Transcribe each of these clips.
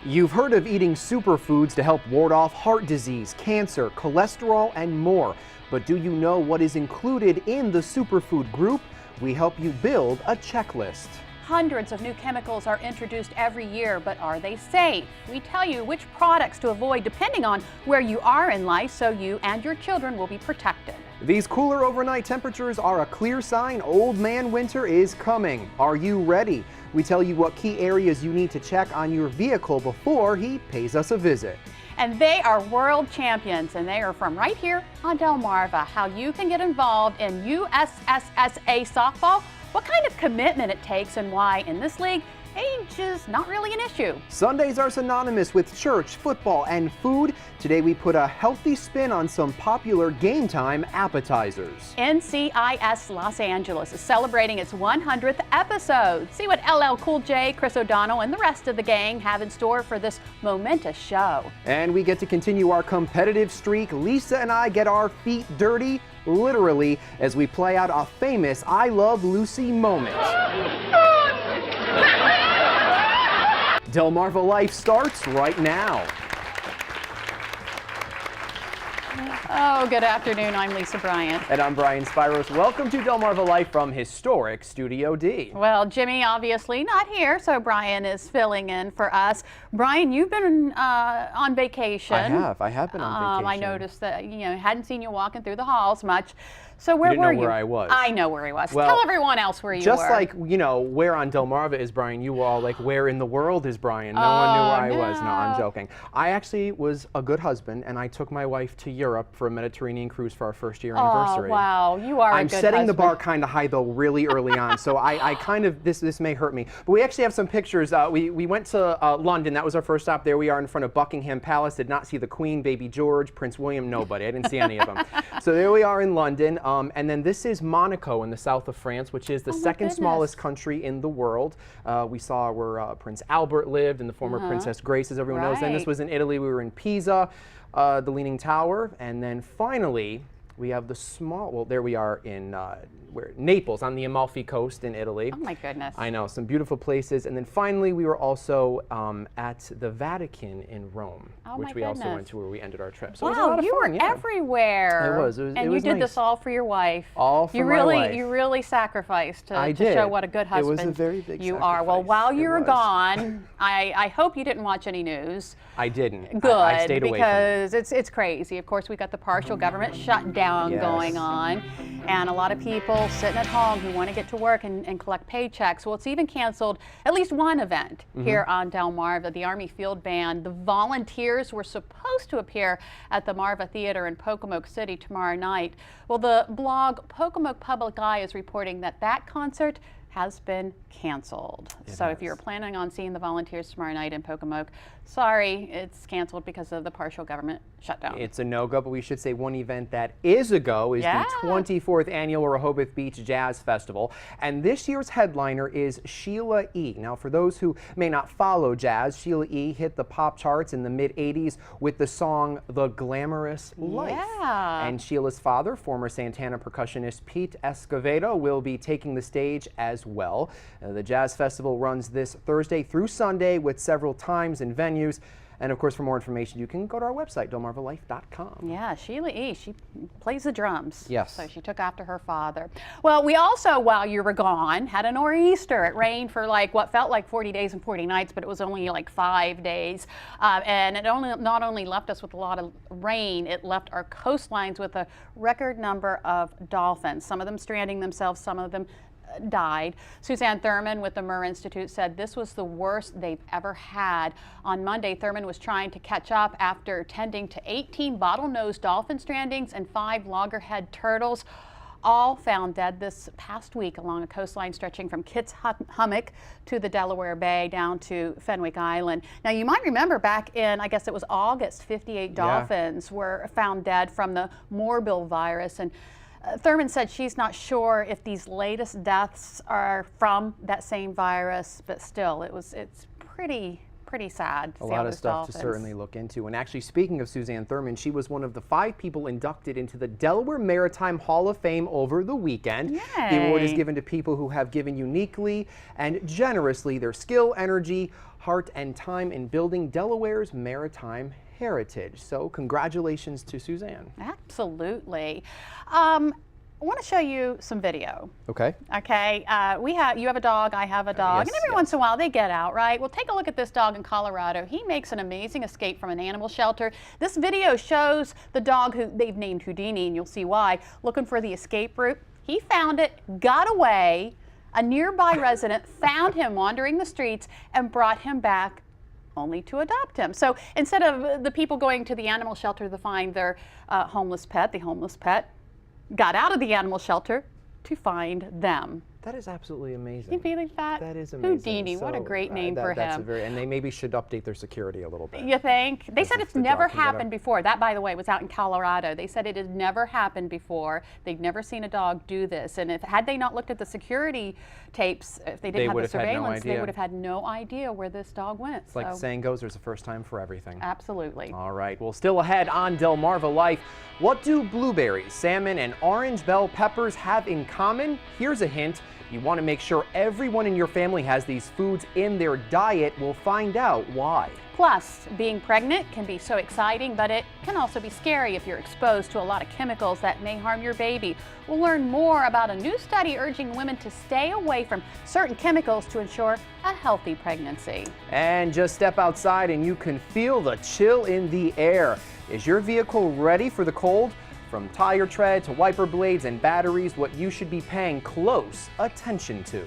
You've heard of eating superfoods to help ward off heart disease, cancer, cholesterol, and more. But do you know what is included in the superfood group? We help you build a checklist. Hundreds of new chemicals are introduced every year, but are they safe? We tell you which products to avoid depending on where you are in life so you and your children will be protected. These cooler overnight temperatures are a clear sign old man winter is coming. Are you ready? We tell you what key areas you need to check on your vehicle before he pays us a visit. And they are world champions, and they are from right here on Delmarva. How you can get involved in USSSA softball, what kind of commitment it takes, and why in this league, age is not really an issue. Sundays are synonymous with church, football, and food. Today we put a healthy spin on some popular game time appetizers. NCIS Los Angeles is celebrating its 100th episode. See what LL Cool J, Chris O'Donnell, and the rest of the gang have in store for this momentous show. And we get to continue our competitive streak. Lisa and I get our feet dirty, literally, as we play out a famous I Love Lucy moment. Delmarva Life starts right now. Oh, good afternoon. I'm Lisa Bryant. And I'm Brian Spiros. Welcome to Delmarva Life from historic Studio D. Well, Jimmy obviously not here, so Brian is filling in for us. Brian, you've been on vacation. I have been on vacation. I noticed that, hadn't seen you walking through the halls much. So where you were know you? Where I was. I know where he was. Well, tell everyone else where you were. Just like, where on Delmarva is Brian, you were all like, where in the world is Brian? No one knew where I was. No, I'm joking. I actually was a good husband, and I took my wife to Europe for a Mediterranean cruise for our first year anniversary. Oh, wow. You are a good I'm setting husband. the bar kind of high, though, really early on, so I kind of, this may hurt me. But we actually have some pictures. We went to London. That was our first stop. There we are in front of Buckingham Palace. Did not see the Queen, Baby George, Prince William, nobody. I didn't see any of them. So there we are in London. And then this is Monaco in the south of France, which is the second smallest country in the world. We saw where Prince Albert lived and the former Princess Grace, as everyone knows. Then this was in Italy. We were in Pisa, the Leaning Tower, and then finally we have the small, well, there we are in Naples on the Amalfi Coast in Italy. Oh my goodness. I know, some beautiful places. And then finally we were also at the Vatican in Rome, which we also went to where we ended our trip. So it was a lot of you fun, were everywhere. It was and it you was did nice. this all for your wife. All for my wife. You really sacrificed to did. show what a good husband It was a very big you sacrifice. are. Well, while you were gone, I hope you didn't watch any news. I didn't. Good, I stayed away because it's crazy. Of course, we got the partial government shutdown going on, and a lot of people sitting at home who want to get to work and collect paychecks. Well, it's even canceled at least one event here on Delmarva, the Army Field Band. The volunteers were supposed to appear at the Marva Theater in Pocomoke City tomorrow night. Well, the blog Pocomoke Public Eye is reporting that concert has been canceled. So if you're planning on seeing the volunteers tomorrow night in Pocomoke, sorry, it's canceled because of the partial government shutdown. It's a no-go, but we should say one event that is a go is the 24th annual Rehoboth Beach Jazz Festival. And this year's headliner is Sheila E. Now, for those who may not follow jazz, Sheila E. hit the pop charts in the mid-'80s with the song The Glamorous Life. And Sheila's father, former Santana percussionist Pete Escovedo, will be taking the stage as well. The Jazz Festival runs this Thursday through Sunday with several times and venues. And of course, for more information, you can go to our website, delmarvalife.com. Yeah, Sheila E., she plays the drums. Yes. So she took after her father. Well, we also, while you were gone, had a nor'easter. It rained for what felt like 40 days and 40 nights, but it was only like 5 days. And it not only left us with a lot of rain, it left our coastlines with a record number of dolphins, some of them stranding themselves, some of them died. Suzanne Thurman with the Murr Institute said this was the worst they've ever had. On Monday, Thurman was trying to catch up after tending to 18 bottlenose dolphin strandings and 5 loggerhead turtles, all found dead this past week along a coastline stretching from Kitts Hummock to the Delaware Bay down to Fenwick Island. Now, you might remember back in, I guess it was August, 58 dolphins were found dead from the morbillivirus virus. And Thurman said she's not sure if these latest deaths are from that same virus, but still, it's pretty pretty sad to A see lot all of those stuff dolphins. to certainly look into. And actually, speaking of Suzanne Thurman, she was one of the 5 people inducted into the Delaware Maritime Hall of Fame over the weekend. Yay. The award is given to people who have given uniquely and generously their skill, energy, heart, and time in building Delaware's maritime heritage. So congratulations to Suzanne. Absolutely. I want to show you some video. Okay. Okay, you have a dog, I have a dog, Yes, and every once in a while they get out, right? Well, take a look at this dog in Colorado. He makes an amazing escape from an animal shelter. This video shows the dog who they've named Houdini, and you'll see why, looking for the escape route. He found it, got away. A nearby resident found him wandering the streets and brought him back only to adopt him. So instead of the people going to the animal shelter to find their homeless pet, the homeless pet got out of the animal shelter to find them. That is absolutely amazing. Can you believe that? That is amazing. Houdini, what a great name for that's him. and they maybe should update their security a little bit. You think? They said it's the never dog can get happened before. That, by the way, was out in Colorado. They said it has never happened before. They've never seen a dog do this. And had they not looked at the security tapes, if they didn't have the surveillance, they would have had no idea where this dog went. It's like the saying goes, there's a first time for everything. Absolutely. All right, well, still ahead on Delmarva Life. What do blueberries, salmon, and orange bell peppers have in common? Here's a hint. You want to make sure everyone in your family has these foods in their diet. We'll find out why. Plus, being pregnant can be so exciting, but it can also be scary if you're exposed to a lot of chemicals that may harm your baby. We'll learn more about a new study urging women to stay away from certain chemicals to ensure a healthy pregnancy. And just step outside and you can feel the chill in the air. Is your vehicle ready for the cold? From tire tread to wiper blades and batteries, what you should be paying close attention to.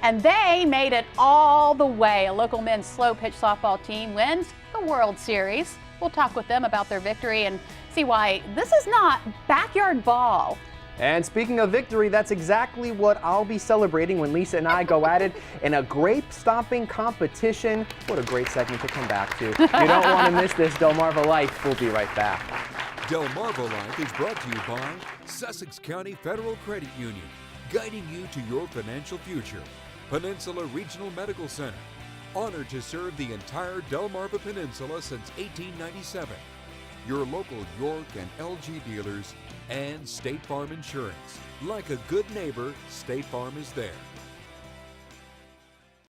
And they made it all the way. A local men's slow pitch softball team wins the World Series. We'll talk with them about their victory and see why this is not backyard ball. And speaking of victory, that's exactly what I'll be celebrating when Lisa and I go at it in a grape stomping competition. What a great segment to come back to. You don't want to miss this Delmarva Life. We'll be right back. Delmarva Life is brought to you by Sussex County Federal Credit Union, guiding you to your financial future. Peninsula Regional Medical Center, honored to serve the entire Delmarva Peninsula since 1897. Your local York and LG dealers, and State Farm Insurance. Like a good neighbor, State Farm is there.